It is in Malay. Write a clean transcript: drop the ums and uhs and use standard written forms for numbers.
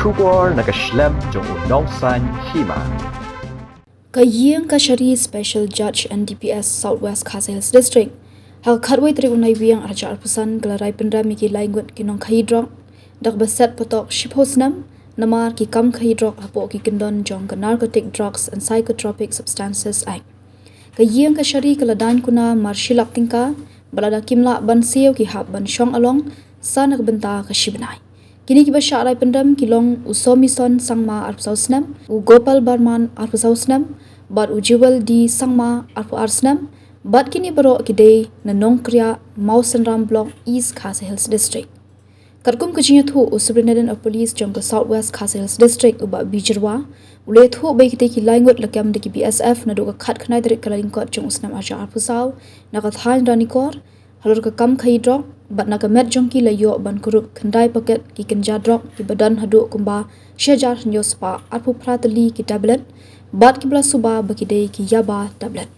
Trubor Snem jong Nongkhaïi Hima. Kaying Kashari Special Judge NDPS Southwest Khazels District. Hal khatway tribunal wiang arja alpusan gelarai pendra miki Ngut ki Nongkhaïi Drok. Dak beset Phatok shipho Snem. Namar ki kam Nongkhaïi Drok hapo ki kendon jong narcotic drugs and psychotropic substances act. Kaying Kashari kaladan Kuna marshilak tingka. Balada kimla ban siyo ki hab ban shong along. Sanak benta kashibenai. Kini kiba syarai pendam kilong usomison sangma arpsau Snem, u Gopal Barman arpsau Snem, bat u Jewel di sangma arpu Snem, bat kini berok kidei na Nongkhaïi Mausenram Block East Khazels District. Karkum kejinya thu u Superintendent of Police jong ke Southwest Khazels District u ba bijirwa, ule thu baik kita ki Ngut lakam de ki BSF na do ka khat khnai tarik kalingkot jong Snem arja arpusau, na ka thain ranikor, halur ka kam Nongkhaïi Drok, bat na kamet jong ki layo ban kurup kendai paket ki kenja Drok ki badan hadu kumba syajar nyospa arpu pratali ki tablet bat ki bla suba bakidei ki yaba tablet.